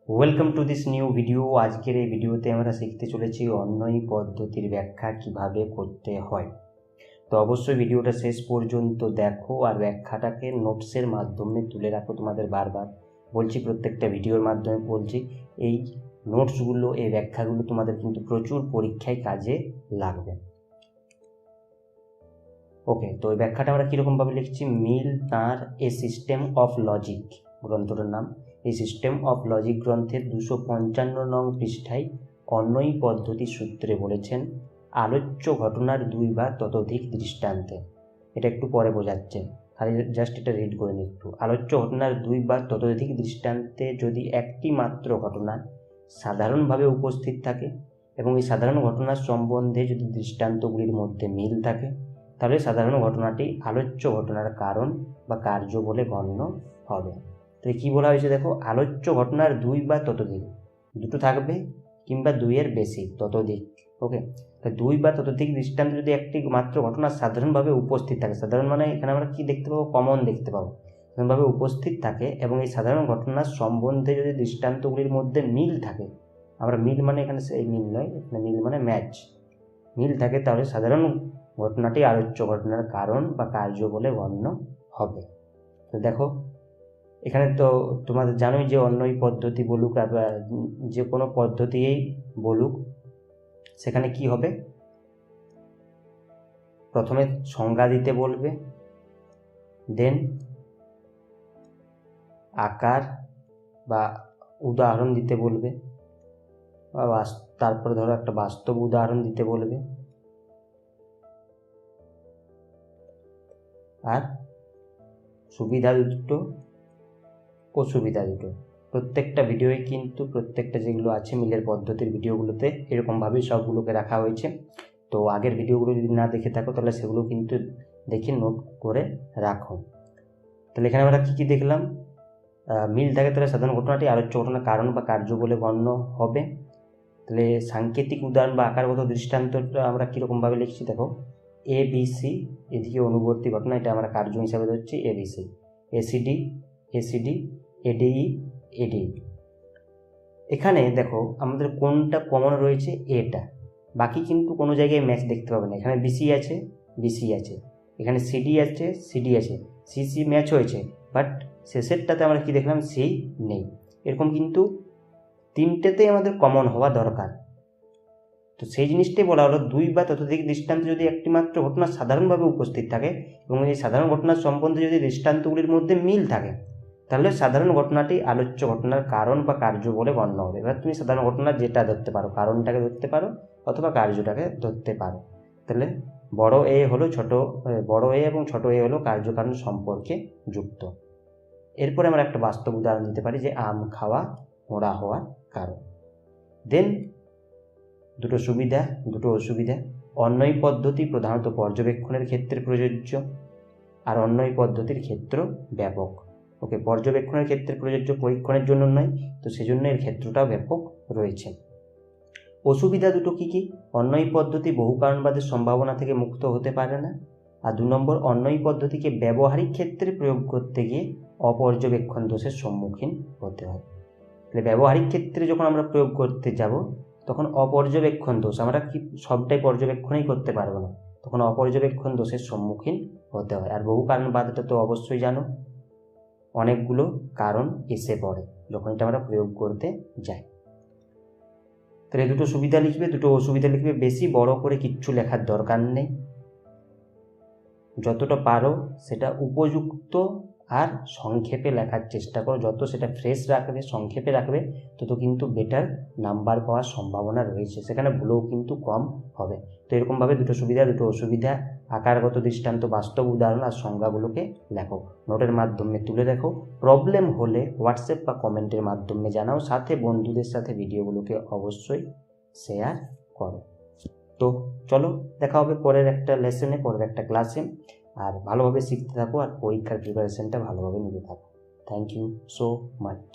Welcome to this new video. আজকের এই ভিডিওতে আমরা শিখতে চলেছি অন্বয়ী পদ্ধতির ব্যাখ্যা কিভাবে করতে হয়। তো অবশ্যই ভিডিওটা শেষ পর্যন্ত দেখো আর ব্যাখ্যাটাকে নোটসের মাধ্যমে তুলে রাখো। তোমাদের বারবার বলছি, প্রত্যেকটা ভিডিওর মাধ্যমে বলছি, এই নোটসগুলো, এই ব্যাখ্যাগুলো তোমাদের কিন্তু প্রচুর পরীক্ষায় কাজে লাগবে। ওকে, তো এই ব্যাখ্যাটা আমরা কীরকমভাবে লিখছি? মিল তাঁর এ সিস্টেম অফ লজিক, গ্রন্থটার নাম। এই সিস্টেম অফ লজিক গ্রন্থের 255 নং পৃষ্ঠায় অন্বয়ী পদ্ধতি সূত্রে বলেছেন, আলোচ্য ঘটনার 2 বা ততোধিক দৃষ্টান্তে। এটা একটু পরে বোঝাচ্ছে, খালি জাস্ট এটা রিড করে নিই একটু। আলোচ্য ঘটনার 2 বা ততোধিক দৃষ্টান্তে যদি একটি মাত্র ঘটনা সাধারণভাবে উপস্থিত থাকে এবং এই সাধারণ ঘটনার সম্বন্ধে যদি দৃষ্টান্তগুলির মধ্যে মিল থাকে, তাহলে সাধারণ ঘটনাটি আলোচ্য ঘটনার কারণ বা কার্য বলে গণ্য হবে। তো কী বলা হয়েছে দেখো, আলোচ্য ঘটনার 2 বা ততোধিক, দুটো থাকবে কিংবা 2-এর বেশি, ততোধিক। ওকে, তো 2 বা ততোধিক দৃষ্টান্ত যদি একটি মাত্র ঘটনা সাধারণভাবে উপস্থিত থাকে, সাধারণ মানে এখানে আমরা কি দেখতে পাবো? কমন দেখতে পাবো। সাধারণভাবে উপস্থিত থাকে এবং এই সাধারণ ঘটনার সম্বন্ধে যদি দৃষ্টান্তগুলির মধ্যে মিল থাকে, আমরা মিল মানে এখানে সেই মিল নয়, এখানে মিল মানে ম্যাচ, মিল থাকে, তাহলে সাধারণ ঘটনাটি আলোচ্য ঘটনার কারণ বা কার্য বলে গণ্য হবে। তো দেখো, এখানে তো তোমাদের জানোই যে অন্যই পদ্ধতি বলুক আর যে কোনো পদ্ধতিই বলুক, সেখানে কি হবে? প্রথমে সংজ্ঞা দিতে বলবে, দেন আকার বা উদাহরণ দিতে বলবে, বা তারপরে ধরো একটা বাস্তব উদাহরণ দিতে বলবে, আর সুবিধা দুটো, অসুবিধা দুটো। প্রত্যেকটা ভিডিওই কিন্তু, প্রত্যেকটা যেগুলো আছে মিলের পদ্ধতির ভিডিওগুলোতে এরকমভাবেই সবগুলোকে রাখা হয়েছে। তো আগের ভিডিওগুলো যদি না দেখে থাকো তাহলে সেগুলো কিন্তু দেখে নোট করে রাখো। তাহলে এখানে আমরা কী দেখলাম? মিল থাকে তাহলে সাধারণ ঘটনাটি আলোচ্য ঘটনার কারণ বা কার্য বলে গণ্য হবে। তাহলে সাংকেতিক উদাহরণ বা আকারগত দৃষ্টান্তটা আমরা কীরকমভাবে লিখছি দেখো, ABC, এদিকে অনুবর্তী ঘটনা, এটা আমরা কার্য হিসাবে ধরছি ABC, ACD, ADE, ADE। এখানে দেখো আমাদের কোনটা কমন রয়েছে? এটা। বাকি কিন্তু কোনো জায়গায় ম্যাচ দেখতে পাবে না। এখানে BC আছে, BC আছে, এখানে CD আছে, CD আছে, CC ম্যাচ হয়েছে, বাট শেষেরটাতে আমরা কি দেখলাম? C নেই। এরকম কিন্তু তিনটেতেই আমাদের কমন হওয়া দরকার। তো সেই জিনিসটাই বলা হলো, 2 বা ততোধিক দৃষ্টান্ত যদি একটি মাত্র ঘটনা সাধারণভাবে উপস্থিত থাকে এবং এই সাধারণ ঘটনার সম্বন্ধে যদি দৃষ্টান্তগুলির মধ্যে মিল থাকে, তাহলে সাধারণ ঘটনাটি আলোচ্য ঘটনার কারণ বা কার্য বলে গণ্য হবে। এবার তুমি সাধারণ ঘটনা যেটা ধরতে পারো, কারণটাকে ধরতে পারো অথবা কার্যটাকে ধরতে পারো। তাহলে বড় এ এবং ছোট এ হলো কার্যকারণ সম্পর্কে যুক্ত। এরপরে আমরা একটা বাস্তব উদাহরণ দিতে পারি, যে আম খাওয়া মোড়া হওয়ার কারণ। দেন দুটো সুবিধা, দুটো অসুবিধা। অন্যয়ী পদ্ধতি প্রধানত পর্যবেক্ষণের ক্ষেত্রে প্রযোজ্য, আর অন্যয়ী পদ্ধতির ক্ষেত্র ব্যাপক। ওকে, পর্যবেক্ষণের ক্ষেত্রে প্রযোজ্য, পরীক্ষণের জন্য নয়, তো সেজন্য এর ক্ষেত্রটাও ব্যাপক রয়েছে। অসুবিধা দুটো কী কী? অন্যয়ী পদ্ধতি বহু কারণবাদের সম্ভাবনা থেকে মুক্ত হতে পারে না, আর 2 নম্বর, অন্যয়ী পদ্ধতিকে ব্যবহারিক ক্ষেত্রে প্রয়োগ করতে গিয়ে অপর্যবেক্ষণ দোষের সম্মুখীন হতে হয়। তাহলে ব্যবহারিক ক্ষেত্রে যখন আমরা প্রয়োগ করতে যাব, তখন অপর্যবেক্ষণ দোষ, আমরা কি সবটাই পর্যবেক্ষণেই করতে পারবো না, তখন অপর্যবেক্ষণ দোষের সম্মুখীন হতে হয়। আর বহু কারণবাদটা তো অবশ্যই জানো, অনেকগুলো কারণ এসে পড়ে যখন এটা আমরা প্রয়োগ করতে যাই। তাহলে দুটো সুবিধা লিখবে, দুটো অসুবিধা লিখবে। বেশি বড় করে কিচ্ছু লেখার দরকার নেই, যতটা পারো সেটা উপযুক্ত আর সংক্ষেপে লেখার চেষ্টা করো। যত সেটা ফ্রেশ রাখবে, সংক্ষেপে রাখবে, তত কিন্তু বেটার নাম্বার পাওয়ার সম্ভাবনা রয়েছে, সেখানে ভুলও কিন্তু কম হবে। তো এরকমভাবে দুটো সুবিধা, দুটো অসুবিধা, আকারগত দৃষ্টান্ত, বাস্তব উদাহরণ আর সংজ্ঞাগুলোকে লেখো, নোটের মাধ্যমে তুলে দেখো। প্রবলেম হলে হোয়াটসঅ্যাপ বা কমেন্টের মাধ্যমে জানাও, সাথে বন্ধুদের সাথে ভিডিওগুলোকে অবশ্যই শেয়ার করো। তো চলো, দেখা হবে পরের একটা লেসনে, পরের একটা ক্লাসে। আর ভালোভাবে শিখতে থাকো আর পরীক্ষার প্রিপারেশনটা ভালোভাবে নিতে থাকো। Thank you so much.